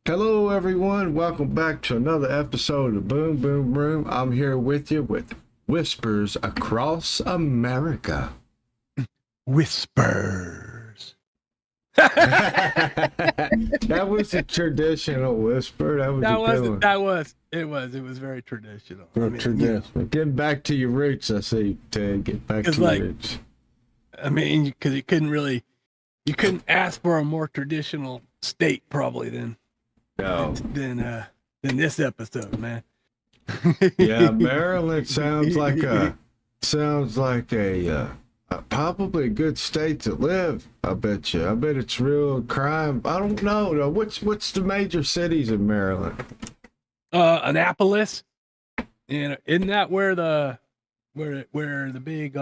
Hello, everyone. Welcome back to another episode of Boom Boom Room. I'm here with you with Whispers Across America. Whispers. That was a traditional whisper. That was It was very traditional. traditional. Getting back to your roots, I see, Ted. Get back to your roots. I mean, because you couldn't ask for a more traditional state probably than this episode, man. Yeah, Maryland sounds like a probably a good state to live. I bet you. I bet it's real crime. I don't know though. What's the major cities in Maryland? Annapolis. And isn't that where the big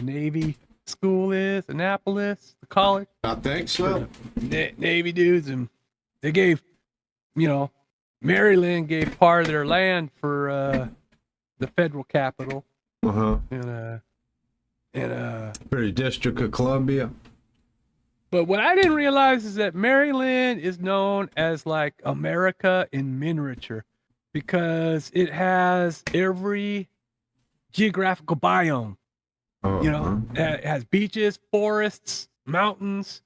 Navy school is? Annapolis, the college. I think so. Navy dudes, and they gave, Maryland gave part of their land for the federal capital. For And the District of Columbia. But what I didn't realize is that Maryland is known as like America in miniature because it has every geographical biome. It has beaches, forests, mountains,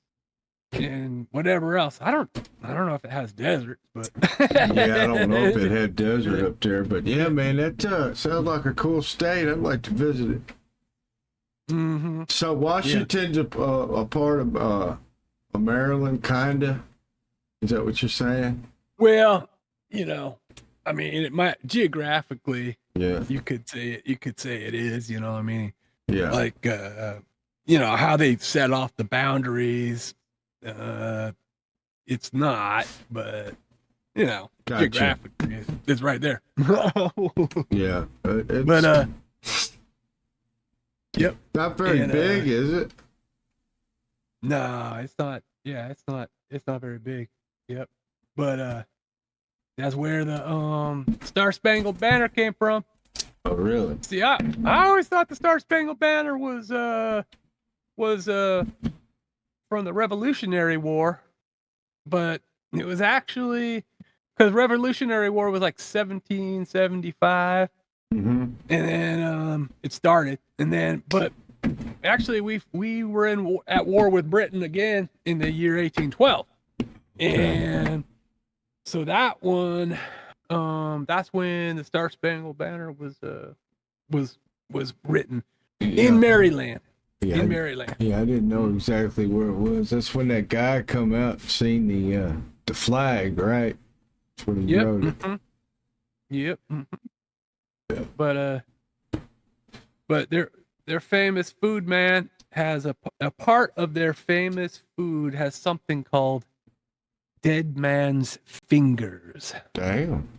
and whatever else. I don't know if it has deserts, but yeah, I don't know if it had desert up there, but yeah, man, that sounds like a cool state. I'd like to visit it. Mm-hmm. So Washington's a part of Maryland, kinda. Is that what you're saying? Well, I mean, it might geographically. Yeah, you could say it is. You know what I mean? Yeah, like how they set off the boundaries. It's not, but gotcha. Geographically, it's right there. Yeah, but yep. Not very big, is it? No, it's not. Yeah, it's not very big. Yep. But that's where the Star Spangled Banner came from. Oh, really? See, I always thought the Star Spangled Banner was from the Revolutionary War, but it was actually because Revolutionary War was like 1775. Mm-hmm. And then it started, but actually we were at war with Britain again in the year 1812, and so that one, that's when the Star Spangled Banner was written in Maryland. Yeah, in Maryland. Yeah, I didn't know exactly where it was. That's when that guy come out and seen the flag, right? That's when he wrote it. Mm-hmm. Yep. Mm-hmm. But their famous food, man, has a part of their famous food has something called dead man's fingers. Damn.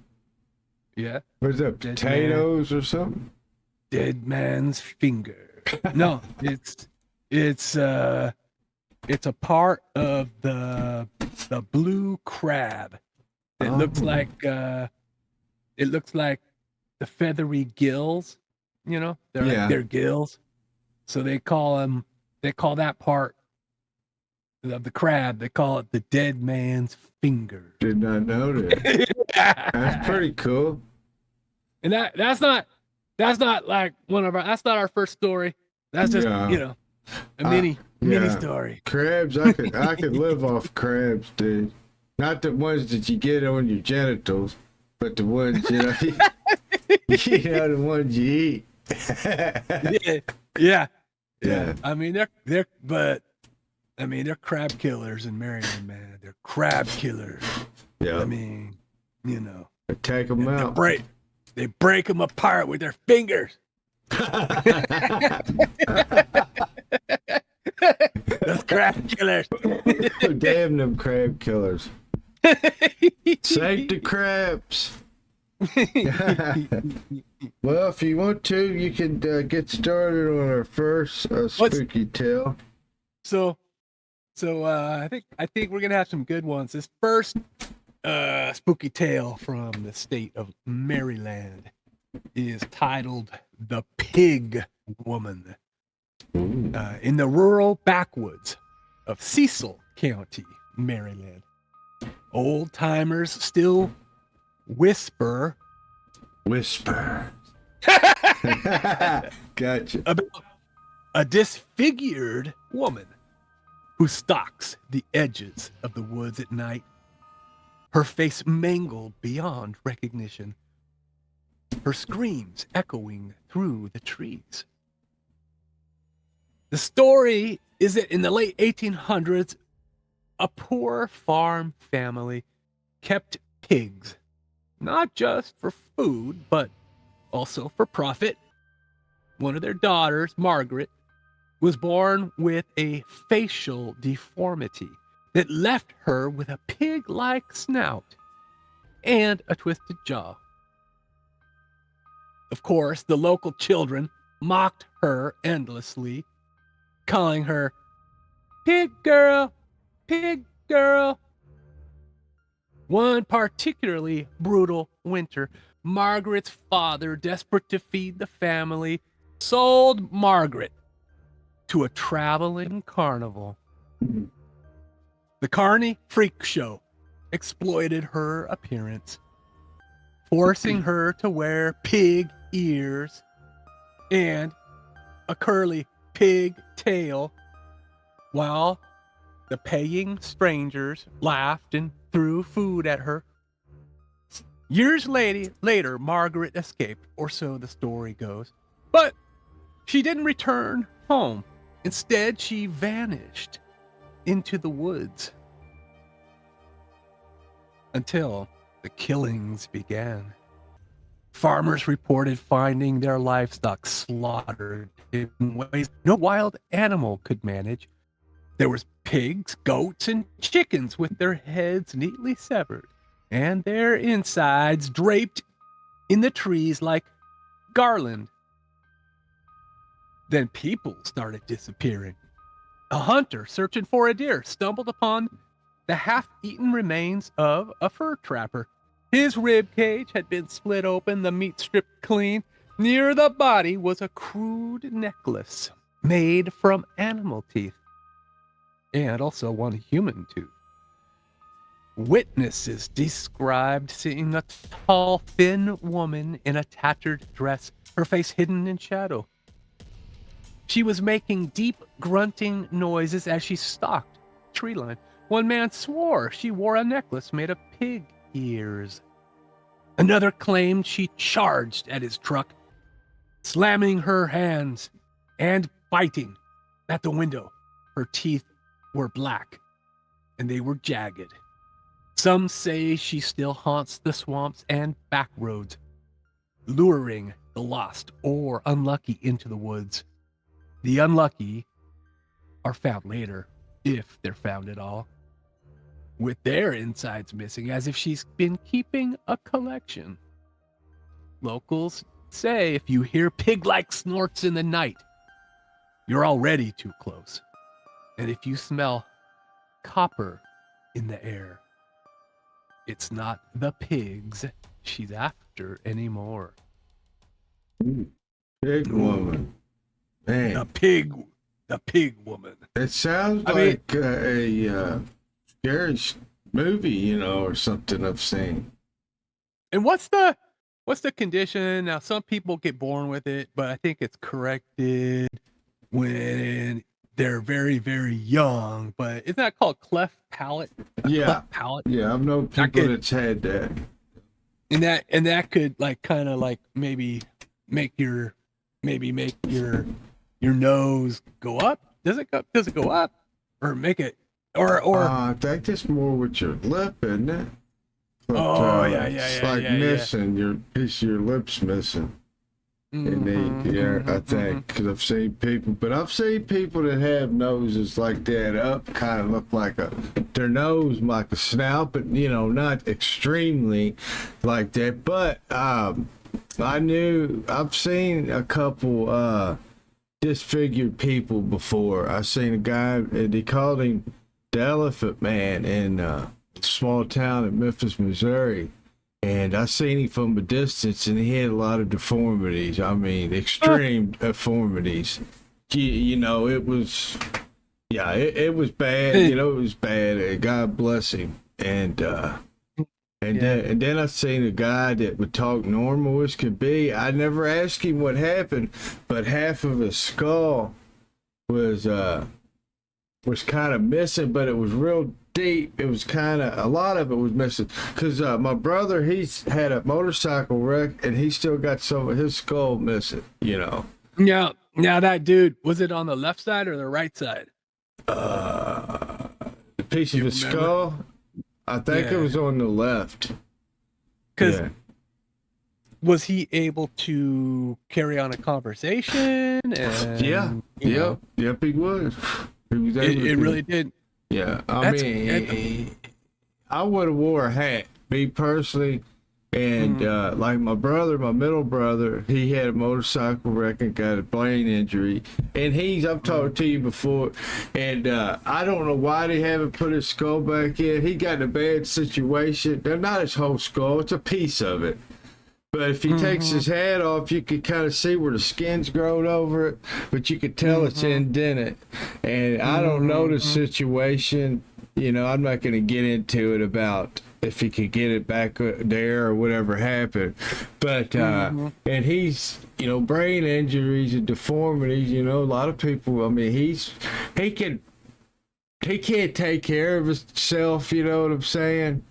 Yeah. Was that potatoes or something? Dead man's finger. No, it's a part of the blue crab. It looks like the feathery gills, they're like their gills. So they call that part of the crab, they call it the dead man's finger. Did not know that. That's pretty cool. And that's not like that's not our first story. That's just, a mini story. Crabs, I could live off crabs, dude. Not the ones that you get on your genitals, but the ones, the ones you eat. Yeah. I mean, they're crab killers in Maryland, man. They're crab killers. Yeah. I mean, They take them out. They break them apart with their fingers. Those crab killers. Damn them crab killers. Save the crabs. Well, if you want to, you can get started on our first spooky tale. So I think we're gonna have some good ones. This first spooky tale from the state of Maryland is titled "The Pig Woman." In the rural backwoods of Cecil County, Maryland, Old timers still whisper Whisper. Gotcha. about a disfigured woman who stalks the edges of the woods at night, her face mangled beyond recognition, her screams echoing through the trees. The story is that in the late 1800s, a poor farm family kept pigs, not just for food, but also for profit. One of their daughters, Margaret, was born with a facial deformity that left her with a pig-like snout and a twisted jaw. Of course, the local children mocked her endlessly, calling her Pig Girl, Pig Girl. One particularly brutal winter, Margaret's father, desperate to feed the family, sold Margaret to a traveling carnival. The Carney Freak Show exploited her appearance, forcing her to wear pig ears and a curly pig tail, while the paying strangers laughed and threw food at her. Years later, Margaret escaped, or so the story goes. But she didn't return home. Instead, she vanished into the woods until the killings began. Farmers reported finding their livestock slaughtered in ways no wild animal could manage. There was pigs, goats, and chickens with their heads neatly severed and their insides draped in the trees like garland. Then people started disappearing. A hunter searching for a deer stumbled upon the half-eaten remains of a fur trapper. His rib cage had been split open, the meat stripped clean. Near the body was a crude necklace made from animal teeth, and also one human tooth. Witnesses described seeing a tall, thin woman in a tattered dress, her face hidden in shadow. She was making deep, grunting noises as she stalked the tree line. One man swore she wore a necklace made of pig ears. Another claimed she charged at his truck, slamming her hands and biting at the window. Her teeth were black, and they were jagged. Some say she still haunts the swamps and backroads, luring the lost or unlucky into the woods. The unlucky are found later, if they're found at all, with their insides missing, as if she's been keeping a collection. Locals say if you hear pig-like snorts in the night, you're already too close. And if you smell copper in the air, it's not the pigs she's after anymore. Pig woman. Man. The pig woman. It sounds like a scary movie, or something I've seen. And what's the condition? Now, some people get born with it, but I think it's corrected when they're very, very young. But isn't that called cleft palate? Cleft palate? Yeah, I've known people that's had that. And that could kind of maybe make your nose go up. Does it go up? Or make it or I think it's more with your lip, isn't it? But, it's missing your piece of your lips missing. I think, because I've seen people that have noses like that up, kind of look like their nose like a snout, but not extremely like that. But I've seen a couple disfigured people before. I seen a guy, and they called him the Elephant Man in a small town in Memphis, Missouri. And I seen him from a distance, and he had a lot of deformities. I mean, extreme deformities. It was bad. It was bad. God bless him. and Yeah. then I seen a guy that would talk normal as could be. I never asked him what happened, but half of his skull was kind of missing, but it was real deep. It was kind of, a lot of it was missing. Because my brother, he's had a motorcycle wreck, and he still got some of his skull missing, you know. Now that dude, was it on the left side or the right side? The piece of You his remember? skull, I think it Yeah. was on the left. Because Yeah. was he able to carry on a conversation? And, Yeah. you know, Yep, he was. He was able it to. really did. Yeah, I That's- mean, I would have wore a hat, me personally, and like my brother, my middle brother, he had a motorcycle wreck and got a brain injury, and I've talked to you before, and I don't know why they haven't put his skull back in. He got in a bad situation. They're not his whole skull; it's a piece of it. But if he takes his hat off, you could kind of see where the skin's grown over it, but you could tell it's indented. And I don't know the situation. You know, I'm not going to get into it about if he could get it back there or whatever happened. But, and he's, you know, brain injuries and deformities, you know, a lot of people, I mean, he can't take care of himself, you know what I'm saying?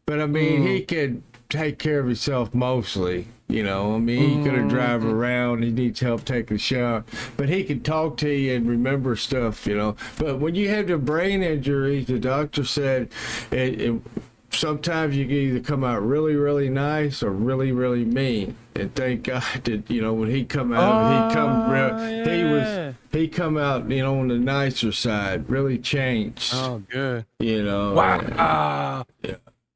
But I mean, he could take care of himself mostly, you know. I mean, he could drive around. He needs help taking a shower, but he can talk to you and remember stuff, you know. But when you have the brain injuries, the doctor said sometimes you can either come out really, really nice or really, really mean. And thank God that, you know, when he come out, he come out, you know, on the nicer side, really changed. Oh, good. You know. Wow. Yeah.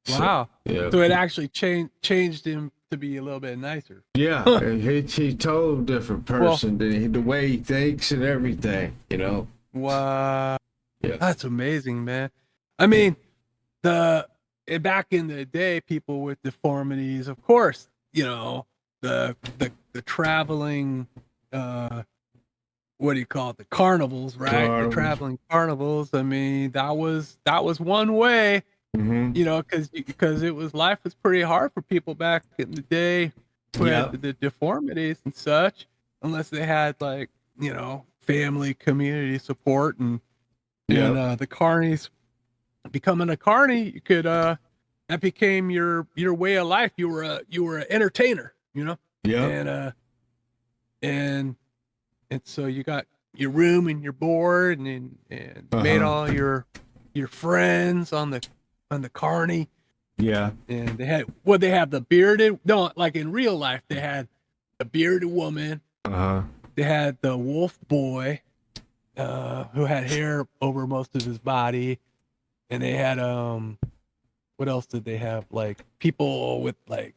Wow. Yeah. So it actually changed him to be a little bit nicer. Yeah, he's a total different person than the way he thinks and everything, you know. Wow. Yeah. That's amazing, man. I mean, back in the day, people with deformities, of course, you know, the traveling what do you call it? The carnivals, right? Carnivals. The traveling carnivals. I mean, that was one way. You know, because life was pretty hard for people back in the day who had the deformities and such, unless they had, like, you know, family, community support, and the carnies. Becoming a carny, you could that became your way of life. You were an entertainer, you know. Yeah. And so you got your room and your board and made all your friends on the carny. Yeah. And they had the bearded, no, like in real life, they had the bearded woman. They had the wolf boy, who had hair over most of his body. And they had what else did they have? Like people with, like,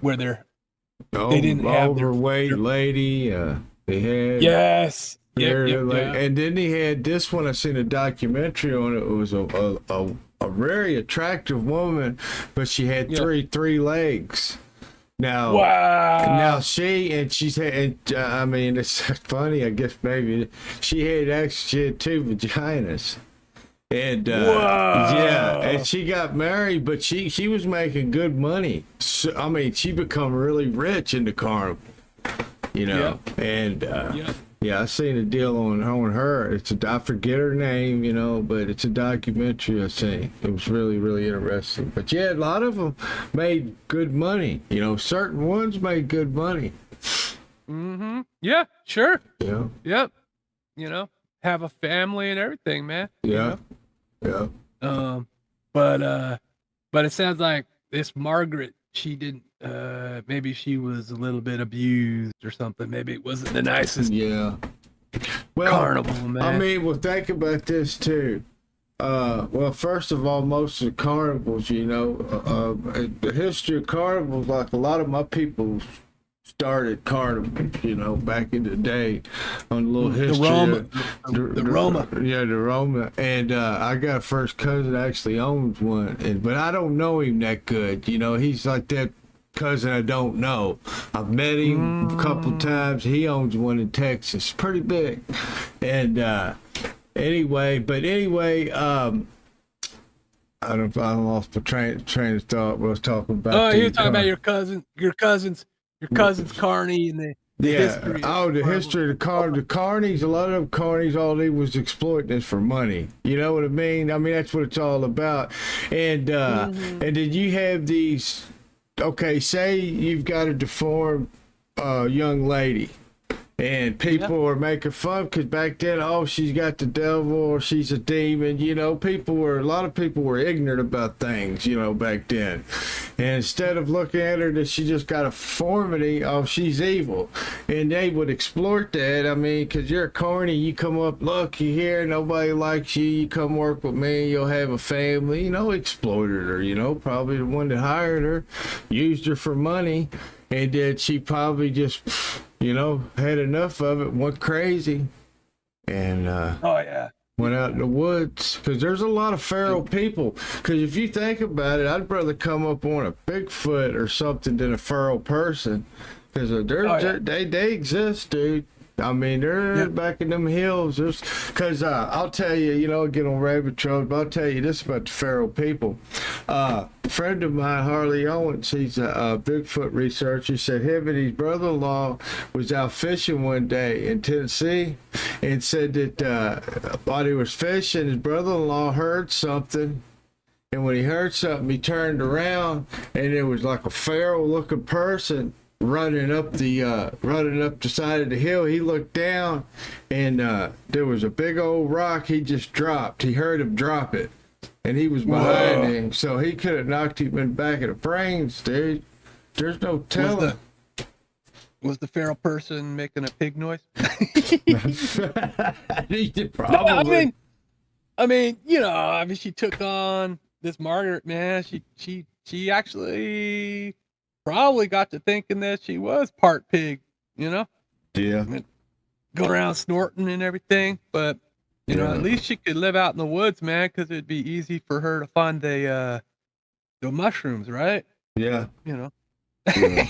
where they didn't have overweight lady. They had and then they had this one. I seen a documentary on it. It was a very attractive woman, but she had three legs. Now, she's had, I mean, it's funny, I guess maybe she had two vaginas. And and she got married, but she was making good money. So, I mean, she become really rich in the carnival, you know. And I seen a deal on her. I forget her name, you know, but it's a documentary I seen. It was really, really interesting. But yeah, a lot of them made good money. You know, certain ones made good money. Yeah, sure. Yeah. Yep. You know, have a family and everything, man. Yeah. You know? But it sounds like this Margaret, she didn't. Maybe she was a little bit abused or something. Maybe it wasn't the nicest. Yeah. Well, carnival, man. I mean, well, think about this too. Well, first of all, most of the carnivals, you know, the history of carnivals, like a lot of my people started carnivals, you know, back in the day on a little history. The Roma. Yeah, the Roma. And I got a first cousin that actually owns one, but I don't know him that good. You know, he's like that cousin I don't know. I've met him a couple times. He owns one in Texas, pretty big. And anyway, I lost my train of thought. What I was talking about. Oh, you're talking about your cousin's Carney and the yeah. history. Oh, the history of the carnies. A lot of them carnies, all they was exploiting us for money. You know what I mean? I mean, that's what it's all about. And and then you have these. Okay, say you've got a deformed young lady. And people are making fun because back then, oh, she's got the devil or she's a demon. You know, a lot of people were ignorant about things, you know, back then. And instead of looking at her that she just got a deformity, oh, she's evil. And they would exploit that. I mean, because you're a carny, you come up, look, you here, nobody likes you, you come work with me, you'll have a family. You know, exploited her, you know, probably the one that hired her, used her for money. And then she probably just, you know, had enough of it, went crazy, and went out in the woods. Because there's a lot of feral people. Because if you think about it, I'd rather come up on a Bigfoot or something than a feral person. Because they exist, dude. I mean, they're back in them hills. Because I'll tell you, you know, get on rabbit trails, but I'll tell you this about the feral people. A friend of mine, Harley Owens, he's a Bigfoot researcher. He said him and his brother-in-law was out fishing one day in Tennessee and said that while he was fishing, his brother-in-law heard something. And when he heard something, he turned around and it was like a feral-looking person running up the side of the hill. He looked down and there was a big old rock he just dropped. He heard him drop it and he was behind him, so he could have knocked him in the back of the brains, dude. There's no telling. Was the feral person making a pig noise? Probably. I mean, you know, she took on this Margaret, man. She actually probably got to thinking that she was part pig, you know? Yeah. Go around snorting and everything, but you know, at least she could live out in the woods, man, because it'd be easy for her to find the mushrooms, right? Yeah. You know. Yeah.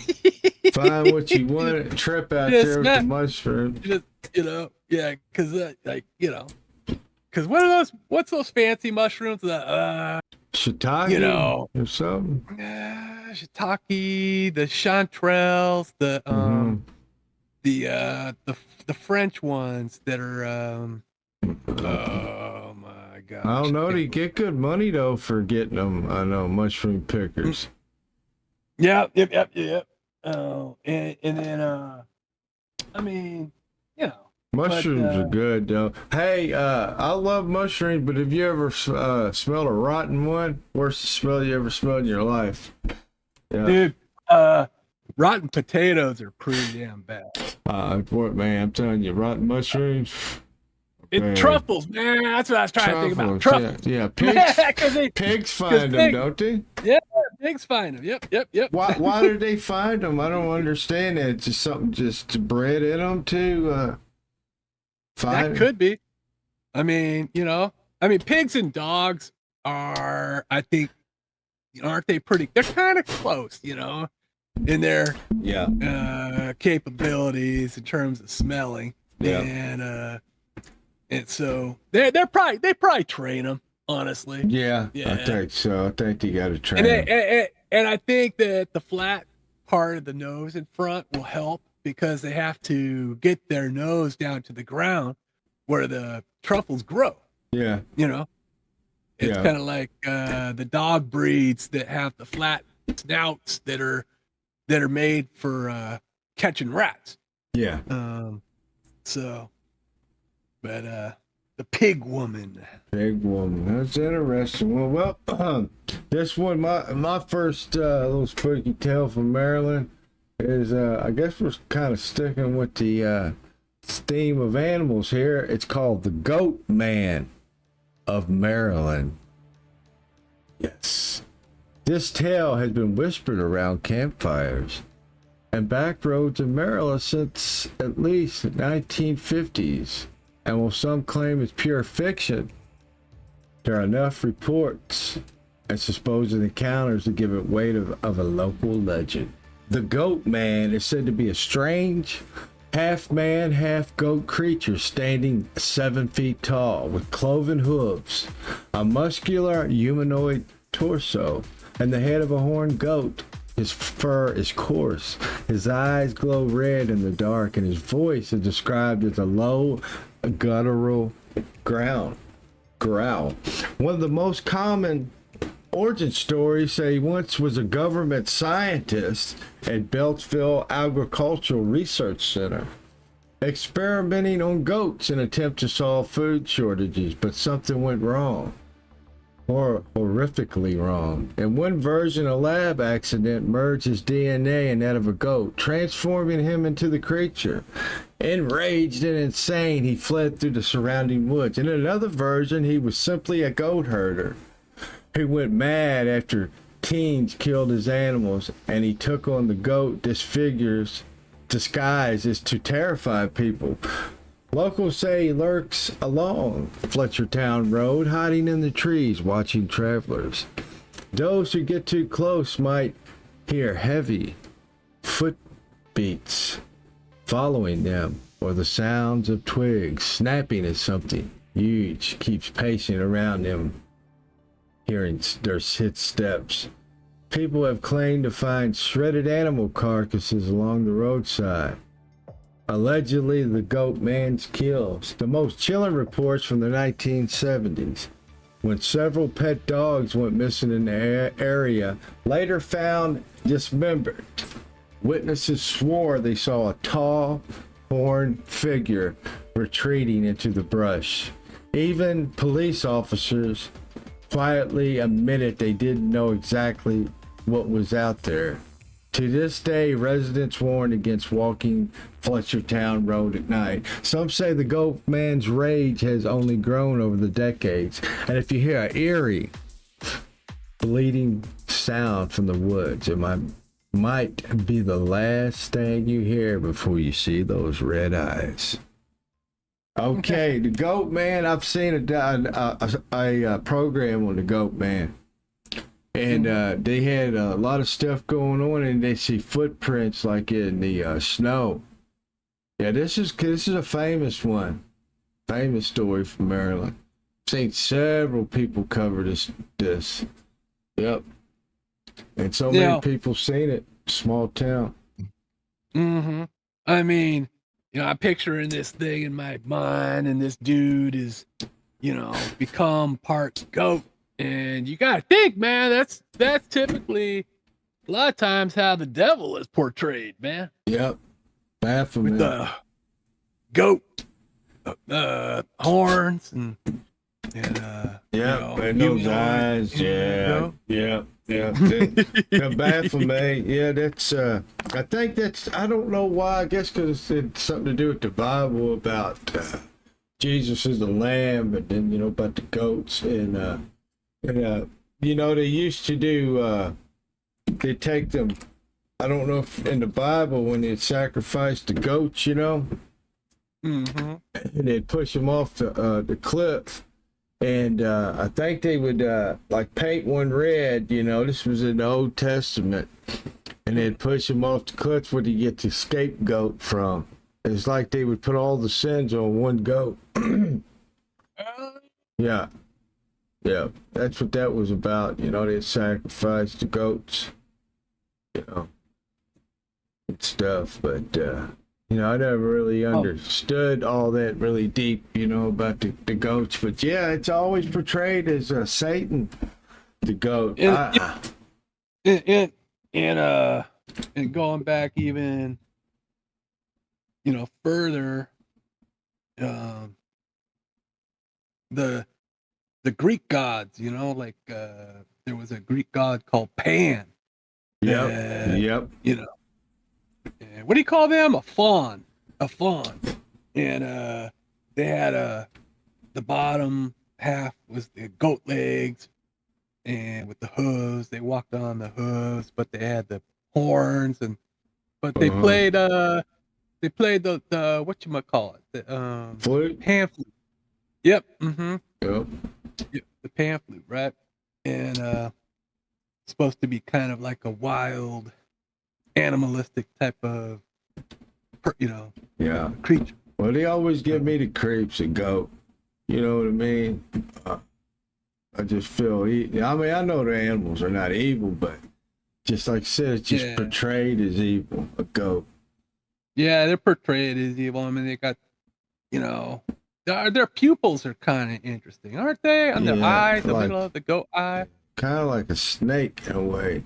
Find what you want, trip out there with the mushrooms. Just, you know, yeah, because like, you know, because what's those fancy mushrooms that shiitake, you know, or something? Shiitake, the chanterelles, the French ones that are oh my god. I don't know. They get good money though for getting them. I know, mushroom pickers. Yep. Oh, and then I mean, you know, mushrooms are good though. Hey, I love mushrooms, but have you ever smelled a rotten one? Worst smell you ever smelled in your life? Yeah. Dude, rotten potatoes are pretty damn bad. Man, I'm telling you, rotten mushrooms. Truffles, man. That's what I was trying to think about. Truffles. Yeah. Pigs find them, don't they? Yeah, pigs find them. Yep. Why do they find them? I don't understand that. It's just something just bred in them to find. That could be. I mean, you know, pigs and dogs are, I think, aren't they pretty? They're kind of close, you know, in their capabilities in terms of smelling. Yeah. And so they probably train them, honestly. Yeah, I think so. I think you got to train them. And I think that the flat part of the nose in front will help because they have to get their nose down to the ground where the truffles grow. Yeah. You know, it's kind of like the dog breeds that have the flat snouts that are made for catching rats. Yeah. But the pig woman. That's interesting. Well, this one, my first little spooky tale from Maryland is, I guess we're kind of sticking with the theme of animals here. It's called the Goatman of Maryland. Yes. This tale has been whispered around campfires and backroads in Maryland since at least the 1950s. And while some claim it's pure fiction, there are enough reports and supposed encounters to give it weight of a local legend. The Goatman is said to be a strange, half man, half goat creature standing 7 feet tall with cloven hooves, a muscular humanoid torso, and the head of a horned goat. His fur is coarse, his eyes glow red in the dark, and his voice is described as a low, guttural growl. One of the most common origin stories say he once was a government scientist at Beltsville Agricultural Research Center, experimenting on goats in an attempt to solve food shortages, but something went wrong. Or horrifically wrong. In one version, a lab accident merged his DNA and that of a goat, transforming him into the creature. Enraged and insane, he fled through the surrounding woods. In another version, he was simply a goat herder who went mad after teens killed his animals, and he took on the goat disguise is to terrify people. Locals say he lurks along Fletchertown Road, hiding in the trees, watching travelers. Those who get too close might hear heavy foot beats following them, or the sounds of twigs snapping as something huge keeps pacing around them, hearing their steps. People have claimed to find shredded animal carcasses along the roadside. Allegedly, the Goatman's kills. The most chilling reports from the 1970s, when several pet dogs went missing in the area, later found dismembered. Witnesses swore they saw a tall, horned figure retreating into the brush. Even police officers quietly admitted they didn't know exactly what was out there. To this day, residents warn against walking Fletchertown Road at night. Some say the Goatman's rage has only grown over the decades, and if you hear an eerie, bleeding sound from the woods, it might be the last thing you hear before you see those red eyes. Okay, the Goatman. I've seen a program on the Goatman. And they had a lot of stuff going on, and they see footprints like in the snow. Yeah, this is a famous one, famous story from Maryland. Seen several people cover this. Yep, and so many people seen it. Small town. Mm-hmm. I mean, I'm picturing this thing in my mind, and this dude is, become part goat. And you gotta think, man, that's typically a lot of times how the devil is portrayed, man. Yep. Baphomet. With the goat horns and and those eyes, yeah. The Baphomet, yeah, that's I think that's, I don't know why, I guess because it's something to do with the Bible about Jesus is the lamb, and then about the goats, and they used to do, they take them, I don't know if in the Bible when they'd sacrifice the goats, and they'd push them off the cliff, and I think they would like paint one red, this was in the Old Testament, and they'd push them off the cliff where they get the scapegoat from. It's like they would put all the sins on one goat. Yeah, that's what that was about. They sacrificed the goats, and stuff. But, I never really understood all that really deep, about the goats. But yeah, it's always portrayed as Satan, the goat. And going back even, further, the Greek gods, like there was a Greek god called Pan. Yep. What do you call them? A faun. And they had the bottom half was the goat legs, and with the hooves, they walked on the hooves, but they had the horns, but they played the whatchamacallit, the flute, pan flute. Yep. Yep. The pan flute, right? And supposed to be kind of like a wild, animalistic type of Yeah. creature. Well, they always give me the creeps, a goat. You know what I mean? I just feel. I mean, I know the animals are not evil, but just like I said, it's just portrayed as evil. A goat. Yeah, they're portrayed as evil. I mean, they got, their pupils are kind of interesting, aren't they? On the eye, the middle of the goat eye. Kind of like a snake in a way.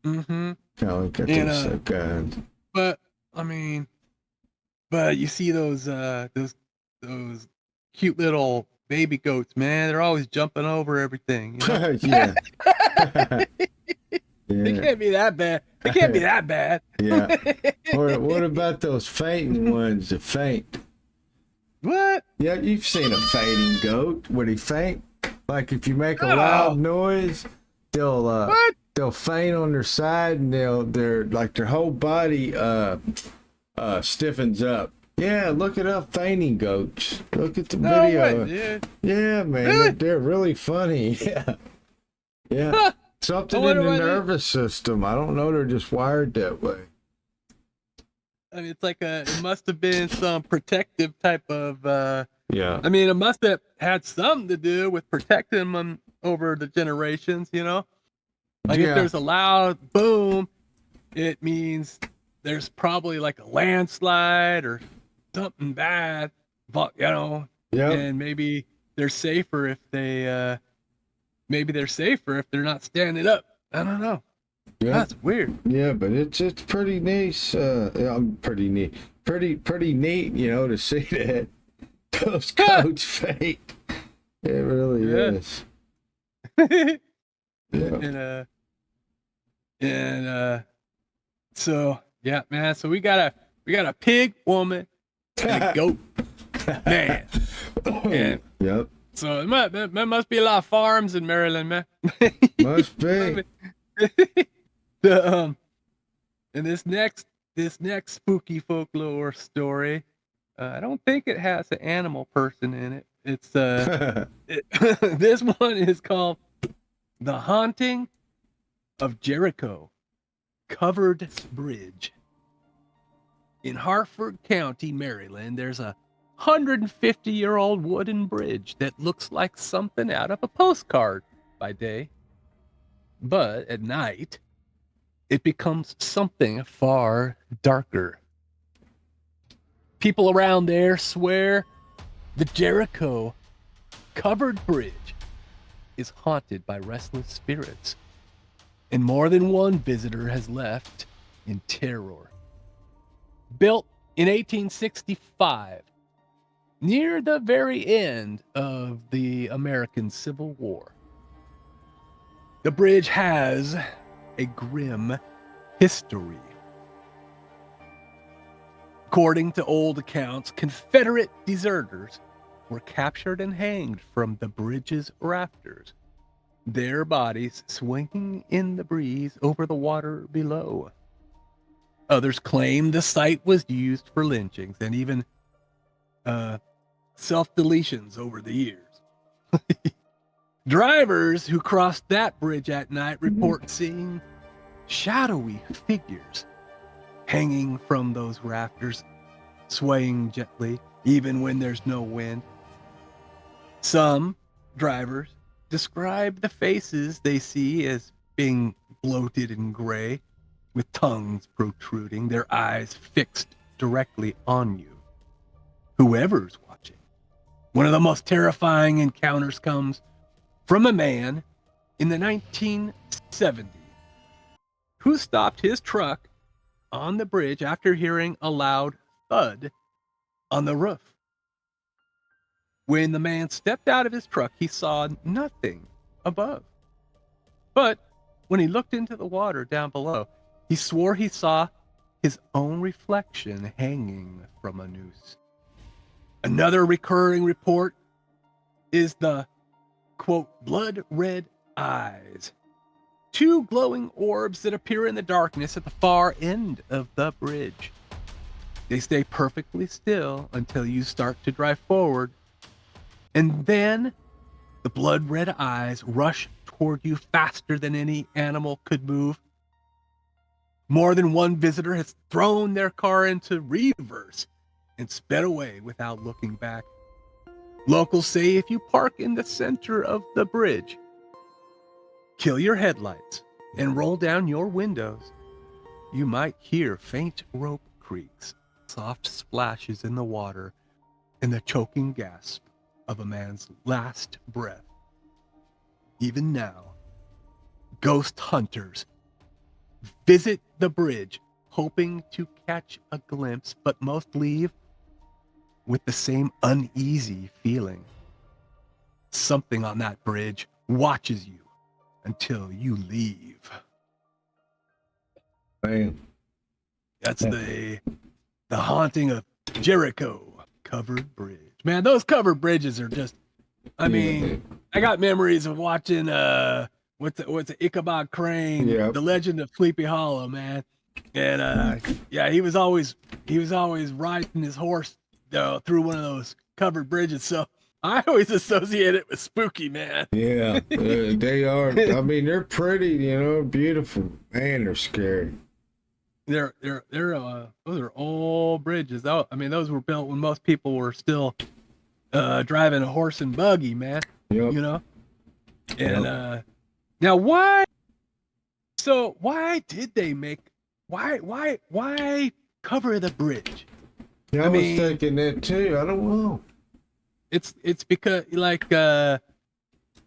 Mm-hmm. Kind of like those guys. But I mean, you see those cute little baby goats, man. They're always jumping over everything. Yeah. They can't be that bad. They can't be that bad. Yeah. Or what about those fainting ones that faint? What? Yeah, you've seen a fainting goat. Would he faint? Like if you make a loud noise, they'll faint on their side and their whole body stiffens up. Yeah, look it up, fainting goats. Look at the video. Dude. Yeah, man, really? they're really funny. Yeah. Something in the nervous system. I don't know. They're just wired that way. I mean, it's like it must have been some protective type of. Yeah. I mean, it must have had something to do with protecting them over the generations. Like if there's a loud boom, it means there's probably like a landslide or something bad. But and maybe they're safer if they. Maybe they're safer if they're not standing up. I don't know. Yeah. That's weird. Yeah, but it's pretty nice. Pretty neat. Pretty neat, to see that those goats fake. It really is. Yeah. And so yeah, man. So we got a pig woman and a goat man. And yep. So there must be a lot of farms in Maryland, man. Must be. And this next spooky folklore story, I don't think it has an animal person in it. It's this one is called "The Haunting of Jericho Covered Bridge." In Harford County, Maryland, there's a 150-year-old wooden bridge that looks like something out of a postcard by day. But at night, it becomes something far darker. People around there swear the Jericho covered bridge is haunted by restless spirits, and more than one visitor has left in terror. Built in 1865, near the very end of the American Civil War, the bridge has a grim history. According to old accounts, Confederate deserters were captured and hanged from the bridge's rafters, their bodies swinging in the breeze over the water below. Others claim the site was used for lynchings and even self-deletions over the years. Drivers who crossed that bridge at night report seeing shadowy figures hanging from those rafters, swaying gently even when there's no wind. Some drivers describe the faces they see as being bloated and gray, with tongues protruding, their eyes fixed directly on you, whoever's watching. One of the most terrifying encounters comes from a man in the 1970s who stopped his truck on the bridge after hearing a loud thud on the roof. When the man stepped out of his truck, he saw nothing above. But when he looked into the water down below, he swore he saw his own reflection hanging from a noose. Another recurring report is the, quote, blood red eyes. Two glowing orbs that appear in the darkness at the far end of the bridge. They stay perfectly still until you start to drive forward. And then the blood red eyes rush toward you faster than any animal could move. More than one visitor has thrown their car into reverse and sped away without looking back. Locals say if you park in the center of the bridge, kill your headlights, and roll down your windows, you might hear faint rope creaks, soft splashes in the water, and the choking gasp of a man's last breath. Even now, ghost hunters visit the bridge hoping to catch a glimpse, but most leave with the same uneasy feeling. Something on that bridge watches you until you leave. Man. That's the haunting of Jericho covered bridge. Man, those covered bridges are just, I mean, I got memories of watching what's the Ichabod Crane, Yep. The Legend of Sleepy Hollow, man. And yeah, he was always riding his horse through one of those covered bridges. So I always associate it with spooky, man. Yeah, they are. I mean, they're pretty, beautiful. Man, they're scary. They're those are old bridges. I mean, those were built when most people were still driving a horse and buggy, man. Yep. And now why did they make why cover the bridge? Yeah, I was thinking that too. I don't know. It's because like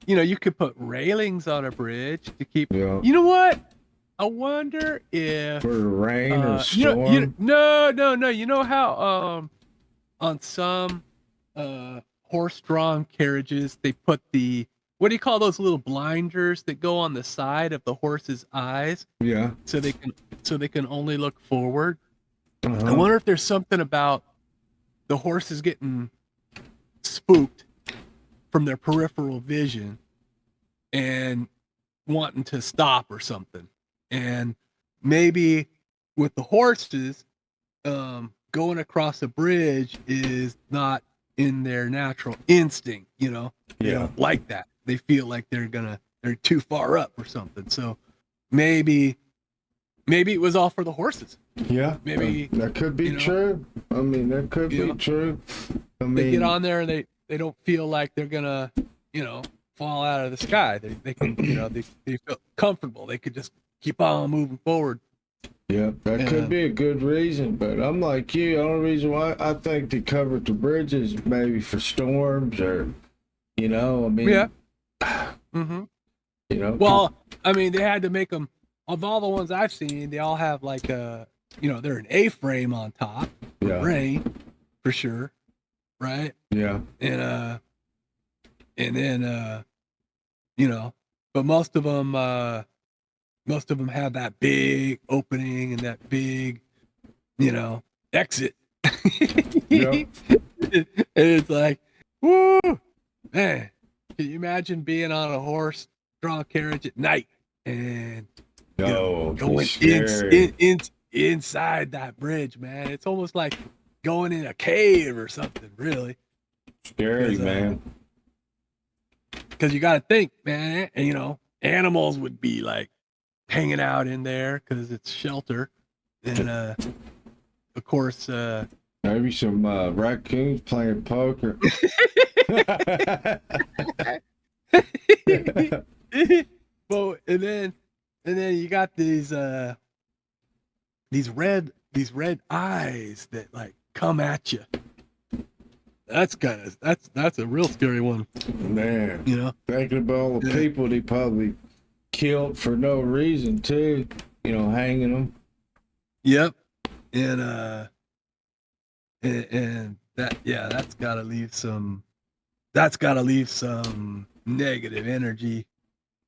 you could put railings on a bridge to keep. Yeah. You know what? I wonder if for rain or storm. No. You know how on some horse-drawn carriages they put the, what do you call those little blinders that go on the side of the horse's eyes? Yeah. So they can only look forward. Uh-huh. I wonder if there's something about the horses getting spooked from their peripheral vision and wanting to stop or something. And maybe with the horses, going across a bridge is not in their natural instinct, They don't like that. They feel like they're too far up or something. So maybe it was all for the horses. Yeah. Maybe that could be true. I mean, that could be true. I mean, they get on there and they don't feel like they're gonna, fall out of the sky. They can, they feel comfortable. They could just keep on moving forward. Yeah, that could be a good reason, but I'm like you. The only reason why I think they covered the bridges maybe for storms or, I mean. Yeah. Mm-hmm. Well, I mean, they had to make them. Of all the ones I've seen, they all have like they're an A-frame on top. Yeah. Rain, for sure. Right. Yeah. And then but most of them have that big opening and that big, exit. Yep. And it's like, woo, man, can you imagine being on a horse-drawn carriage at night and going inside that bridge, man? It's almost like going in a cave or something, really. Scary, man. Because you got to think, man, and, animals would be like hanging out in there because it's shelter. And, of course, maybe some raccoons playing poker. Well, and then you got these red eyes that like come at you. That's a real scary one. Man, thinking about all the people they probably killed for no reason too. Hanging them. Yep, and that's gotta leave some negative energy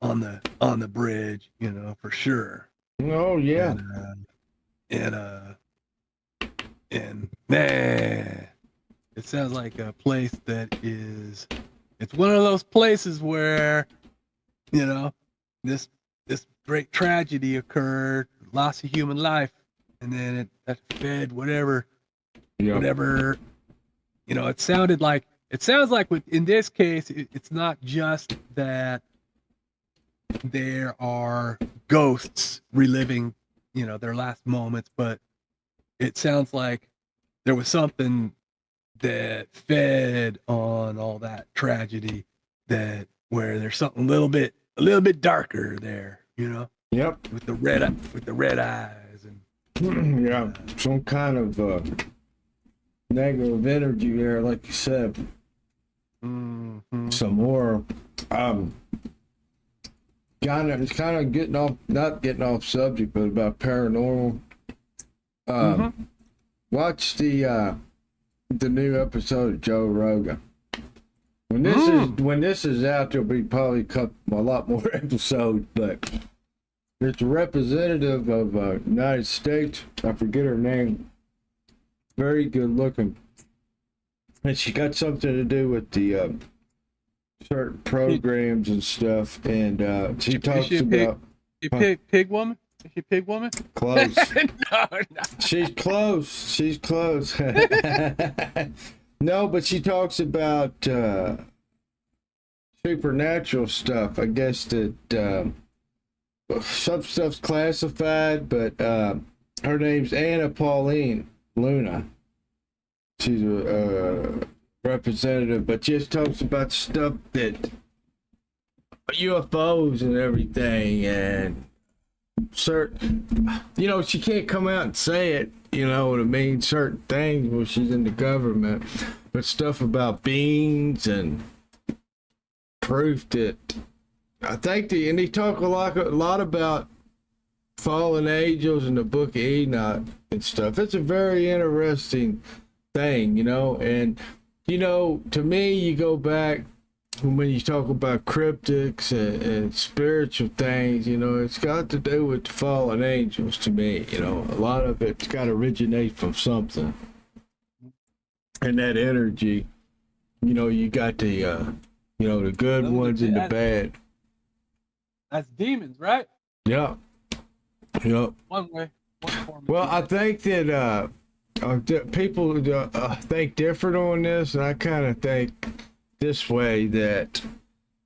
on the bridge, for sure. Oh yeah. And man, it sounds like a place it's one of those places where, this great tragedy occurred, loss of human life, and then that fed whatever, it sounds like in this case, it's not just that there are ghosts reliving, their last moments, but it sounds like there was something that fed on all that tragedy, that where there's something a little bit darker there, Yep. with the red eyes and Yeah, some kind of negative energy there, like you said. Some more. It's kind of not getting off subject, but about paranormal. Watch the new episode of Joe Rogan. When this is out, there'll be probably a lot more episodes, but it's a representative of United States. I forget her name. Very good looking, and she got something to do with the certain programs and stuff. And she talks about pig woman. Is she pig woman? Close. No. She's close. No, but she talks about supernatural stuff. I guess that some stuff's classified, but her name's Anna Pauline Luna. She's a representative, but just talks about stuff that UFOs and everything, and certain, she can't come out and say it, what I mean, certain things when she's in the government, but stuff about beings and proof that I think and they talk a lot about fallen angels in the book of Enoch and stuff. It's a very interesting thing, and to me, you go back when you talk about cryptids and spiritual things, it's got to do with the fallen angels to me. A lot of it's got to originate from something. And that energy, you got the, the good ones and the bad. That's demons, right? Yeah. Yep. One way, one form. Well, I think that people think different on this, and I kind of think this way, that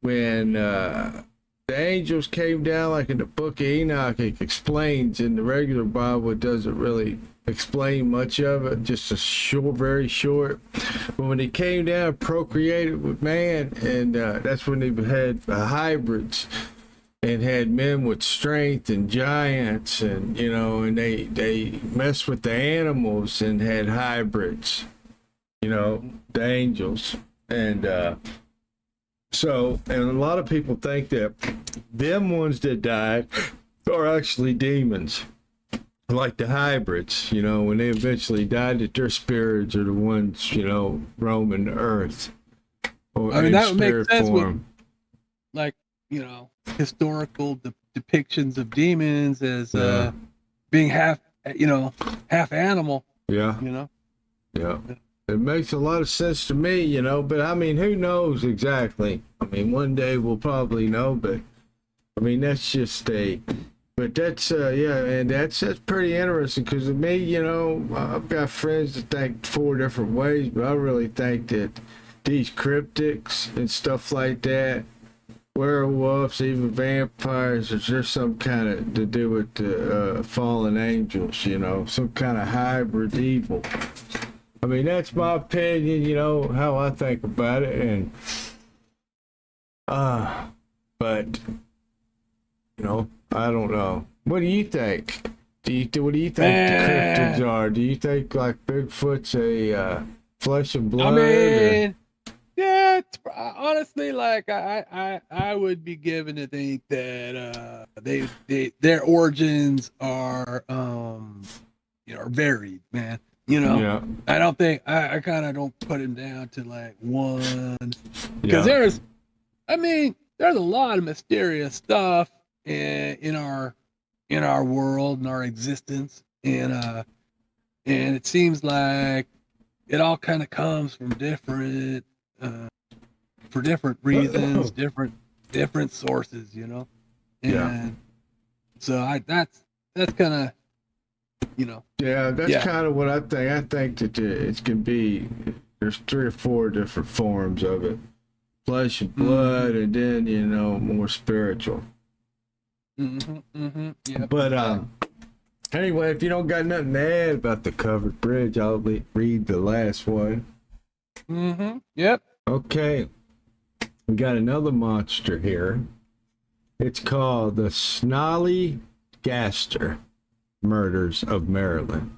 when the angels came down, like in the book of Enoch, it explains. In the regular Bible, it doesn't really explain much of it, just very short. But when they came down and procreated with man, and that's when they had hybrids and had men with strength and giants, and and they messed with the animals and had hybrids, the angels. And and a lot of people think that them ones that died are actually demons, like the hybrids, when they eventually died, that their spirits are the ones, roaming the earth. Or that would make sense with, like, historical depictions of demons as being half animal. Yeah. Yeah. It makes a lot of sense to me, but I mean, who knows exactly? I mean, one day we'll probably know, but I mean, that's just but that's, and that's pretty interesting, because to me, I've got friends that think 4 different ways, but I really think that these cryptids and stuff like that, werewolves, even vampires, is there some kind of to do with the fallen angels, some kind of hybrid evil. I mean, that's my opinion, how I think about it. And but I don't know. What do you think? What do you think the cryptids are? Do you think like Bigfoot's a flesh and blood? I mean, yeah, it's, honestly, like I would be given to think that their origins are varied, man. Yeah. I don't think I kind of don't put him down to like one, because there's a lot of mysterious stuff in our world and our existence, and it seems like it all kind of comes from different for different reasons, different sources, and so that's kind of. That's kind of what I think. I think that it can be, there's 3 or 4 different forms of it: flesh and blood, and then more spiritual. Yeah. But Anyway, if you don't got nothing to add about the covered bridge, I'll read the last one. Mm-hmm. Yep. Okay. We got another monster here. It's called the Snallygaster Murders of Maryland.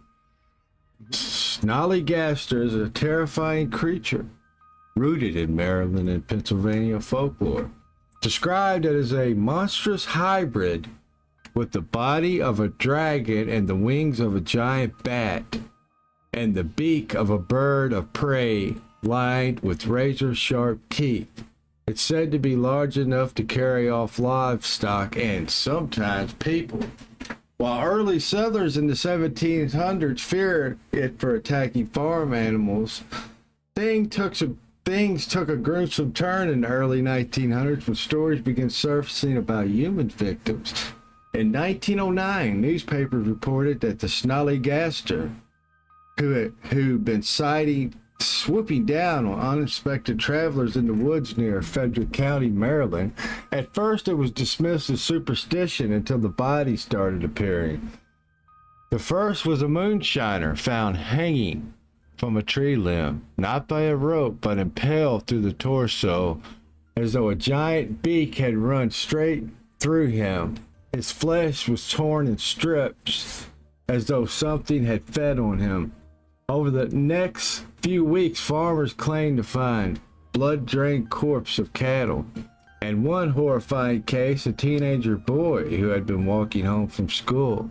Snallygaster is a terrifying creature rooted in Maryland and Pennsylvania folklore. Described as a monstrous hybrid with the body of a dragon and the wings of a giant bat and the beak of a bird of prey lined with razor-sharp teeth. It's said to be large enough to carry off livestock and sometimes people. While early settlers in the 1700s feared it for attacking farm animals, things took a gruesome turn in the early 1900s when stories began surfacing about human victims. In 1909, newspapers reported that the Snallygaster, who'd been swooping down on unexpected travelers in the woods near Frederick County, Maryland. At first, it was dismissed as superstition until the bodies started appearing. The first was a moonshiner found hanging from a tree limb, not by a rope, but impaled through the torso, as though a giant beak had run straight through him. His flesh was torn in strips, as though something had fed on him. Over the next few weeks, farmers claimed to find blood-drained corpses of cattle. And one horrifying case, a teenager boy who had been walking home from school.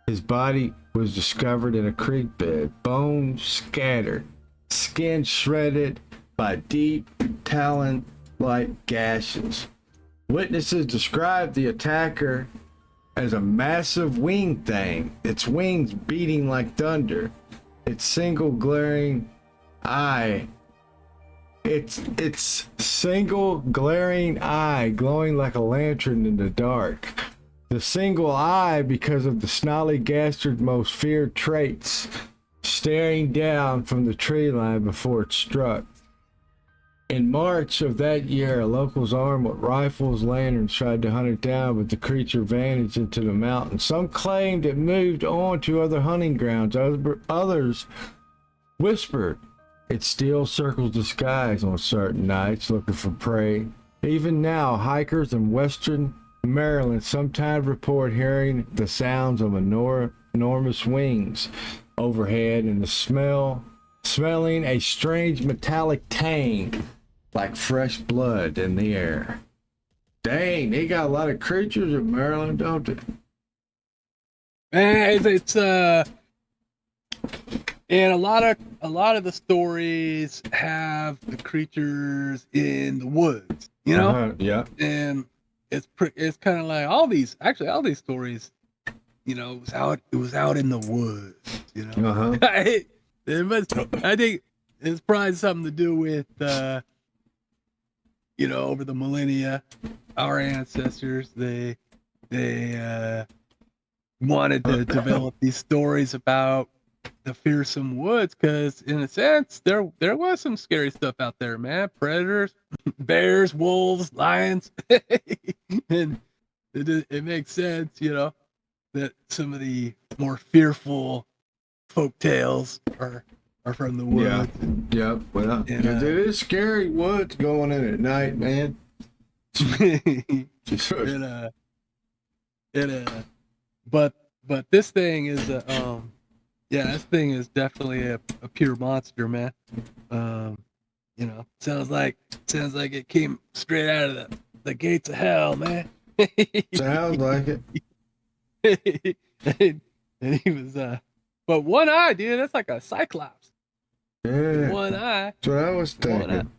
His body was discovered in a creek bed, bones scattered, skin shredded by deep, talon-like gashes. Witnesses described the attacker as a massive winged thing, its wings beating like thunder, its single glaring eye glowing like a lantern in the dark. The single eye because of the Snallygaster's most feared traits, staring down from the tree line before it struck. In March of that year, locals armed with rifles, lanterns tried to hunt it down, but the creature vanished into the mountains. Some claimed it moved on to other hunting grounds. Others whispered it still circles the skies on certain nights looking for prey. Even now, hikers in western Maryland sometimes report hearing the sounds of enormous wings overhead and smelling a strange metallic tang like fresh blood in the air. Dang, they got a lot of creatures in Maryland, don't they? And and a lot of the stories have the creatures in the woods, you know? Yeah. And it's kind of like all these stories, you know, it was out in the woods, you know. I think it's probably something to do with you know, over the millennia, our ancestors they wanted to develop these stories about the fearsome woods, because in a sense there was some scary stuff out there, man. Predators, bears, wolves, lions. And it makes sense, you know, that some of the more fearful folk tales are from the woods. Yeah. Well, it is scary woods going in at night, man. But this thing is this thing is definitely a pure monster, man. You know, sounds like it came straight out of the gates of hell, man. Sounds like it. And he was but one eye, dude, that's like a cyclops. Yeah. One eye. That's what I was thinking.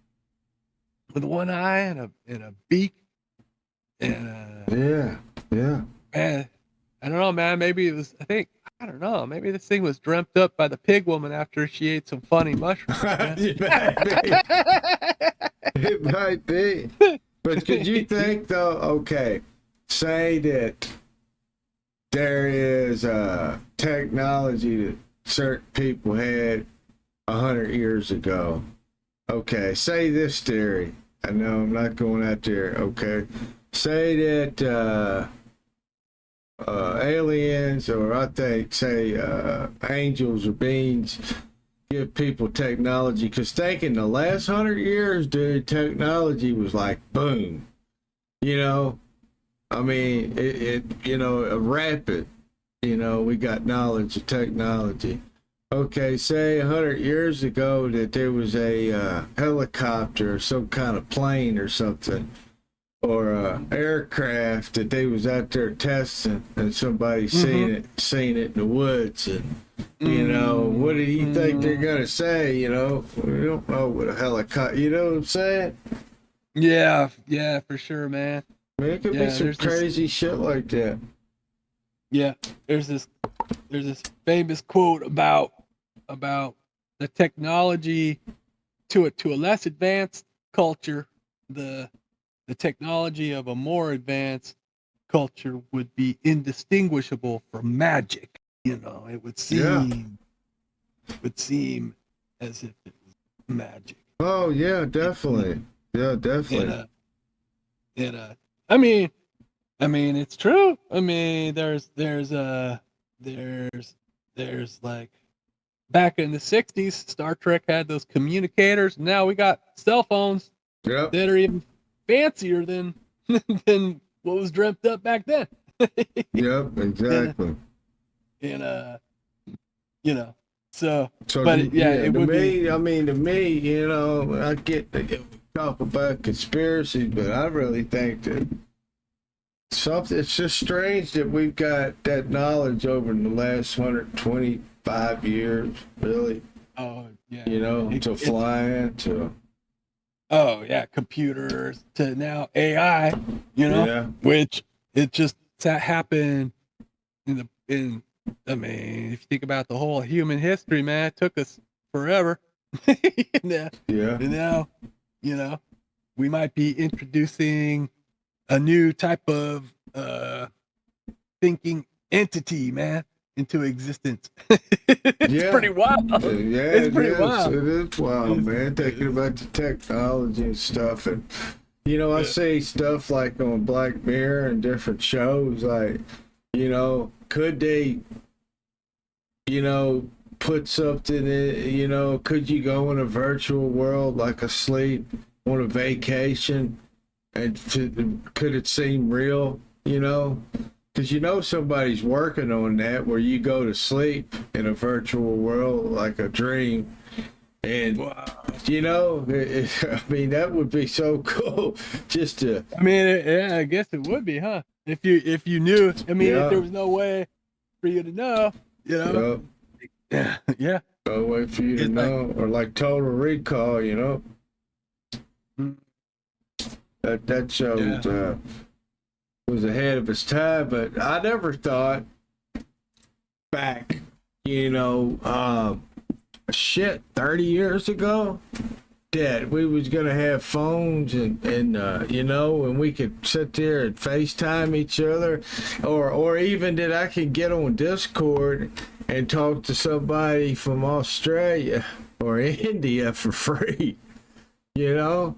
With one eye and a beak. And yeah. Man, I don't know, man. Maybe it was. I don't know. Maybe this thing was dreamt up by the pig woman after she ate some funny mushrooms. It might be. But could you think, though? Okay, say that there is technology that certain people had 100 years ago. Okay, say this theory. I know I'm not going out there. Okay, say that aliens, or I think say angels or beings give people technology. Because think in the last 100 years, dude, technology was like boom. You know, I mean, a rapid. We got knowledge of technology. Okay, say 100 years ago that there was a helicopter or some kind of plane or something, or aircraft that they was out there testing, and somebody seen it in the woods, and what do you think they're gonna say? We don't know what a helicopter. You know what I'm saying? Yeah, for sure, man. Man, it could be some crazy shit like that. Yeah, there's this famous quote about the technology to a less advanced culture. The technology of a more advanced culture would be indistinguishable from magic. It would seem as if it was magic. Oh yeah, definitely. Yeah, definitely. I mean, it's true. I mean, there's like back in the 60s, Star Trek had those communicators. Now we got cell phones that are even fancier than than what was dreamt up back then. Yep, exactly. So but it would be. be. I mean, to me, I get to talk about conspiracy, but I really think that it's just strange that we've got that knowledge over the last 125 years, really. Oh yeah. To flying to. Oh yeah, computers to now AI. Which it just happened in. I mean, if you think about the whole human history, man, it took us forever. And now, we might be introducing a new type of thinking entity, man, into existence. It's pretty wild. Yeah, it's pretty wild. It is wild, man. Thinking about the technology and stuff, and I see stuff like on Black Mirror and different shows, like, could they, put something in, could you go in a virtual world like asleep on a vacation, and could it seem real, because somebody's working on that, where you go to sleep in a virtual world like a dream, and I mean, that would be so cool. Just to, I mean, I guess it would be, huh? If you knew, I mean, if there was no way for you to know, yeah. No way for you to know, or like Total Recall, that show was ahead of its time, but I never thought back, 30 years ago, that we was gonna have phones and we could sit there and FaceTime each other, or even that I could get on Discord and talk to somebody from Australia or India for free. Yeah.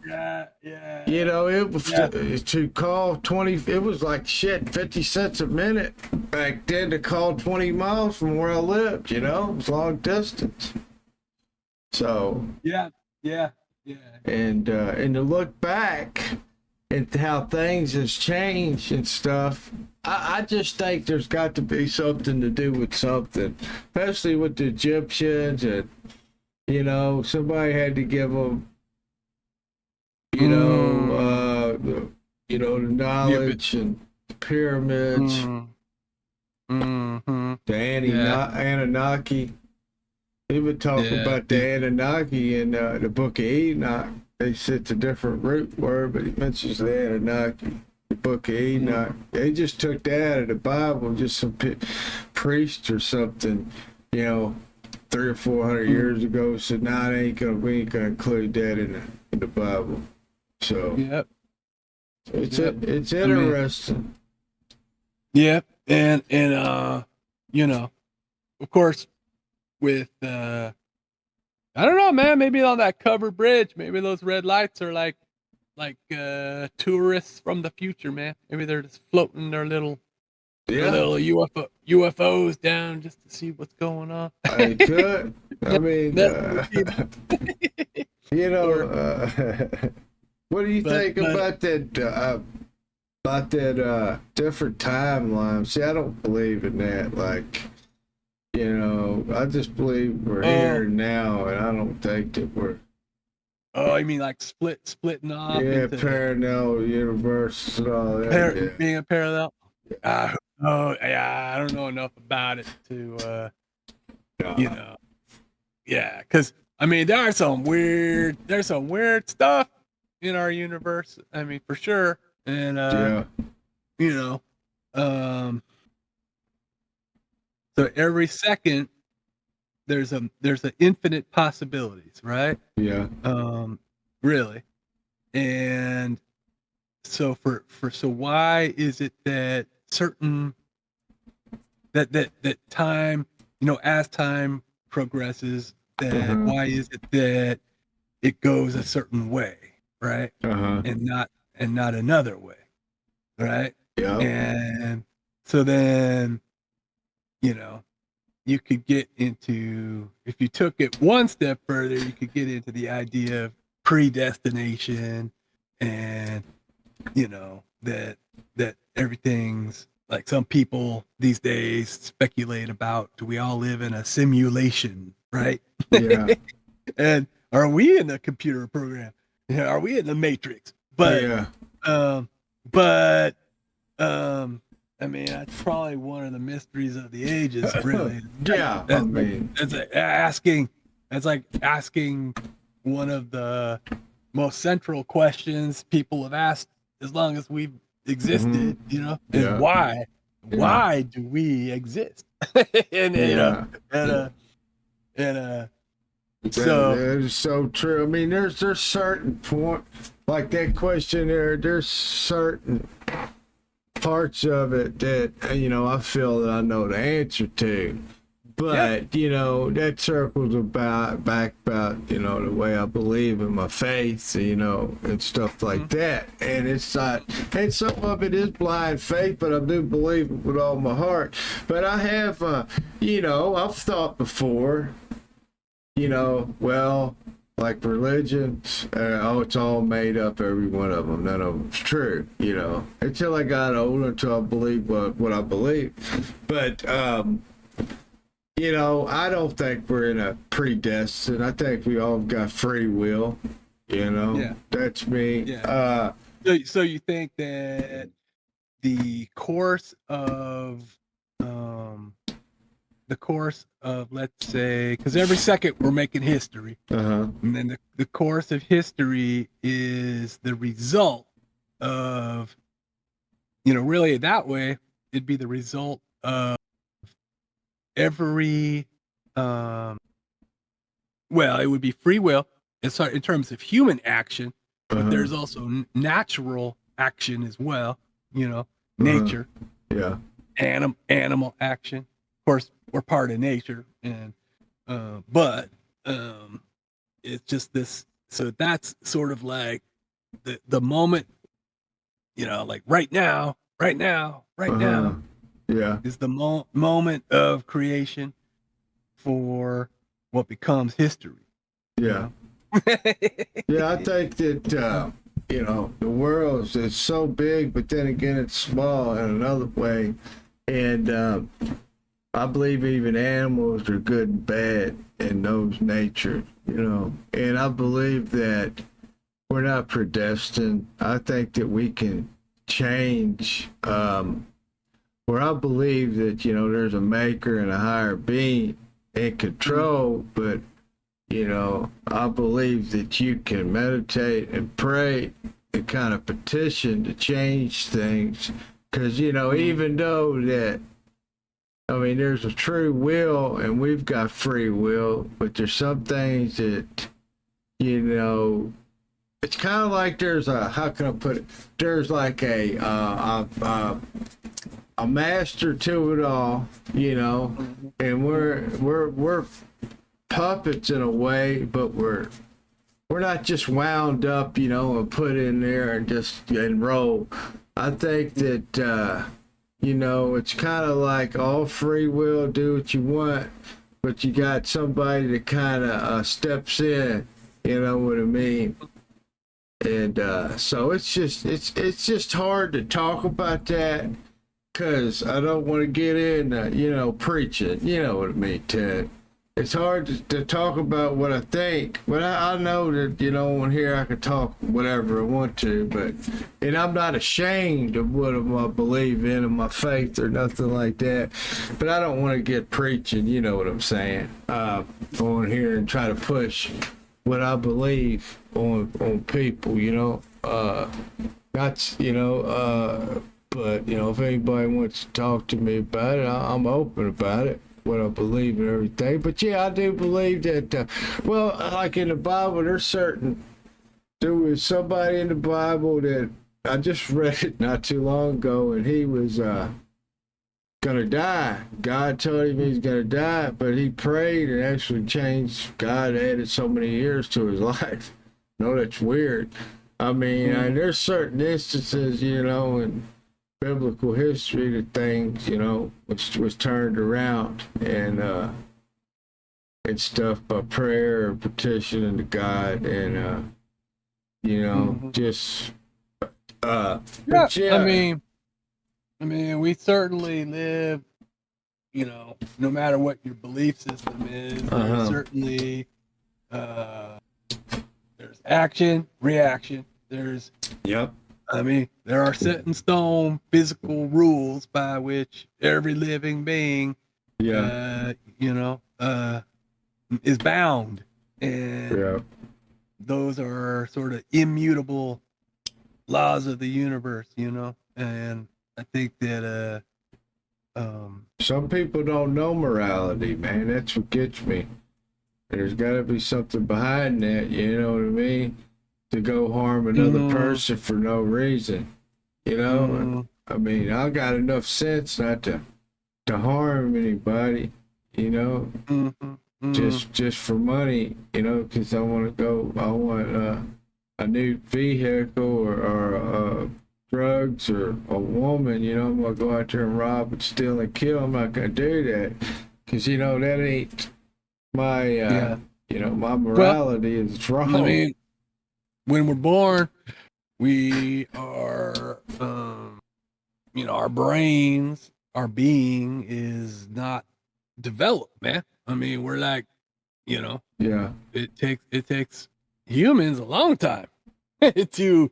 It was to call 20. It was like 50 cents a minute back then to call 20 miles from where I lived. It was long distance. So yeah. And to look back at how things has changed and stuff, I just think there's got to be something to do with something, especially with the Egyptians, and somebody had to give them, the knowledge and the pyramids, the Anunnaki. He would talk about the Anunnaki in the Book of Enoch. They said it's a different root word, but he mentions the Anunnaki, the Book of Enoch. They just took that out of the Bible, just some priest or something, 300 or 400 years ago. Said, "Nah, we ain't gonna include that in the Bible." So it's interesting. And of course, with I don't know, man, maybe on that covered bridge, maybe those red lights are like tourists from the future, man. Maybe they're just floating their little Yeah. little UFOs down just to see what's going on. I could. I mean, That's you know, Or- what do you think but- about that different timeline? See, I don't believe in that. Like, you know, I just believe we're here now, and I don't think that we're. Oh, I mean like splitting off Yeah, into parallel universe and all that. Yeah. being a parallel. Oh yeah, I don't know enough about it to you know. Yeah, because I mean there's some weird stuff in our universe. I mean for sure. And Yeah. you know, so every second there's an infinite possibilities, right? Yeah. Really. And so so why is it that certain that time, you know, as time progresses, that why is it that it goes a certain way, right? And not another way, right? Yeah. And so then, you know, you could get into, if you took it one step further, you could get into the idea of predestination, and you know that everything's like, some people these days speculate about, do we all live in a simulation, right? Yeah. And are we in a computer program? Yeah, are we in the matrix? But yeah. I mean, that's probably one of the mysteries of the ages, really. Yeah. I mean, It's like asking one of the most central questions people have asked as long as we've existed, you know, is Yeah. why do we exist? And you know, so that is so true. I mean, there's certain point, like that question there. There's certain parts of it that, you know, I feel that I know the answer to, but you know, that circles back about, you know, the way I believe in my faith, you know, and stuff like that. And it's not, and some of it is blind faith, but I do believe it with all my heart. But I have, you know, I've thought before, you know, well, like religions, it's all made up, every one of them. None of them's true, you know, until I got older, until I believe what I believe. But, you know, I don't think we're in a predestined. I think we all got free will, you know. Yeah. That's me. Yeah. So you think that the course of let's say, because every second we're making history, and then the course of history is the result of, you know, really that way it'd be the result of every well, it would be free will in terms of human action, but there's also natural action as well, you know, nature, animal action. Of course, we're part of nature, and but it's just this. So that's sort of like the moment, you know, like right now is the moment of creation for what becomes history. Yeah. Yeah, I think that, you know, the world is so big, but then again, it's small in another way. And I believe even animals are good and bad in those nature, you know. And I believe that we're not predestined. I think that we can change, where I believe that, you know, there's a maker and a higher being in control, but, you know, I believe that you can meditate and pray and kind of petition to change things. Because, you know, even though that, I mean, there's a true will and we've got free will, but there's some things that, you know, it's kind of like there's a, how can I put it? There's like a master to it all, you know, and we're puppets in a way, but we're not just wound up, you know, and put in there and just enroll. I think that you know, it's kind of like all free will, do what you want, but you got somebody that kind of steps in, you know what I mean? And so it's just hard to talk about that because I don't want to get in, you know, preaching. You know what I mean, Ted? It's hard to talk about what I think, but I know that, you know, on here I can talk whatever I want to, but, and I'm not ashamed of what I believe in and my faith or nothing like that, but I don't want to get preaching, you know what I'm saying, on here and try to push what I believe on people, you know, that's, you know, but, you know, if anybody wants to talk to me about it, I'm open about it, what I believe and everything. But yeah, I do believe that, well, like in the Bible, there was somebody in the Bible that I just read it not too long ago, and he was gonna die. God told him he's gonna die, but he prayed and actually changed. God added so many years to his life. No, that's weird. I mean, there's certain instances, you know, in biblical history that things, you know, was turned around and stuff by prayer or petitioning to God and you know, just Yeah, but yeah. I mean, we certainly live, you know, no matter what your belief system is, there's certainly there's action, reaction. There's Yep. I mean, there are set in stone physical rules by which every living being, Yeah. you know, is bound, and Yeah. those are sort of immutable laws of the universe, you know. And I think that Some people don't know morality, man. That's what gets me. There's got to be something behind that, you know what I mean? To go harm another person for no reason, you know? I mean, I got enough sense not to harm anybody, you know? Just for money, you know, because I want a new vehicle or drugs or a woman, you know, I'm going to go out there and rob and steal and kill. I'm not going to do that because, you know, that ain't my, you know, my morality is wrong. I mean, when we're born, we are, you know, our brains, our being is not developed, man. I mean, we're like, you know, it takes humans a long time to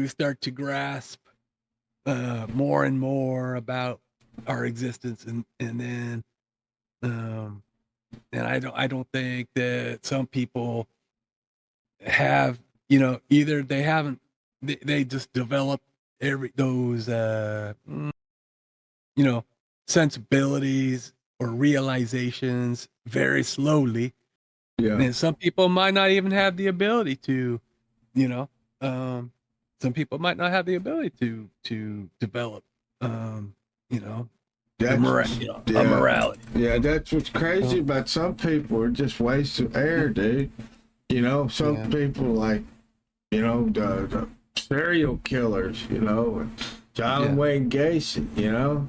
start to grasp more and more about our existence, and then and I don't think that some people have, you know, either they just develop those you know, sensibilities or realizations very slowly. Yeah. And some people might not even have the ability to, you know, some people might not have the ability to develop, you know, a morality. Yeah, that's what's crazy about some people are just wastes of air, dude. You know, some people like, you know, the serial killers, you know, John Wayne Gacy, you know.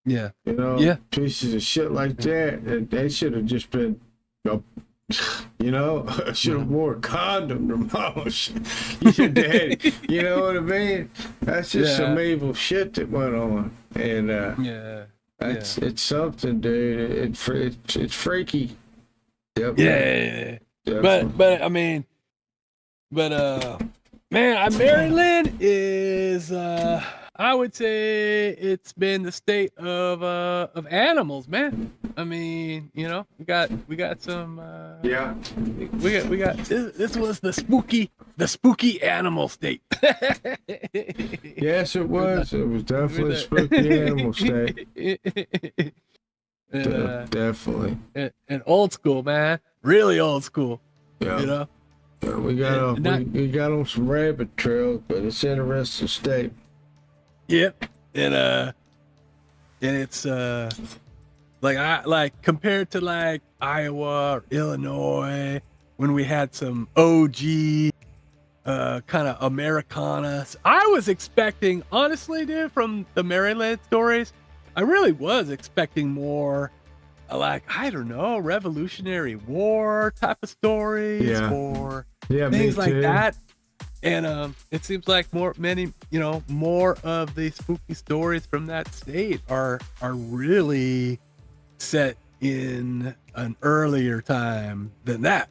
Yeah. You know, pieces of shit like that. And they should have just been, you know, should have wore a condom or most. Your daddy, you know what I mean? That's just some evil shit that went on. And it's something, dude. It's freaky. Yep. Yeah. But I mean, man, Maryland is I would say it's been the state of animals, man. I mean, you know, we got some we got this was the spooky animal state. Yes, it was. It was definitely a spooky animal state. Definitely. And old school, man. Really old school. Yeah. You know? Yeah, we got on some rabbit trails, but it's interesting state. Yep. And it's like compared to like Iowa or Illinois when we had some OG kind of Americana. I was expecting, honestly, dude, from the Maryland stories, I really was expecting more like, I don't know, Revolutionary War type of stories Yeah. or Yeah, me things like too. that. And it seems like more of the spooky stories from that state are really set in an earlier time than that.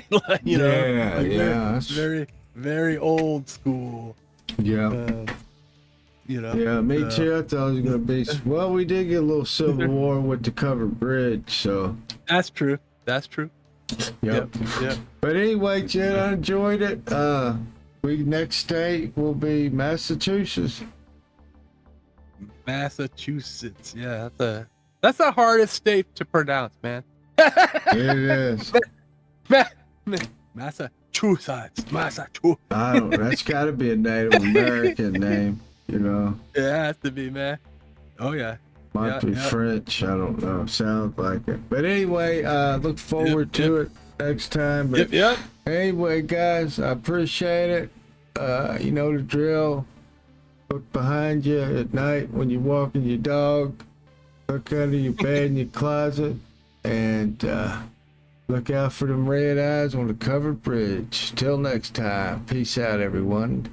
Like, Yeah, like yeah, that's- very, very old school. Yeah. Yeah, me so- too. I thought it was gonna be. Well, we did get a little civil war with the covered bridge, so. That's true. That's true. Yep. Yep. But anyway, Jed, I enjoyed it. Next state will be Massachusetts. Massachusetts. Yeah, that's the hardest state to pronounce, man. It is. Massachusetts. I don't. That's got to be a Native American name. You know. It has to be, man. Oh yeah. Might be French. I don't know. Sounds like it. But anyway, look forward to it next time. But Yep. anyway, guys, I appreciate it. You know the drill. Look behind you at night when you're walking your dog. Look under your bed in your closet. And look out for them red eyes on the covered bridge. Till next time. Peace out, everyone.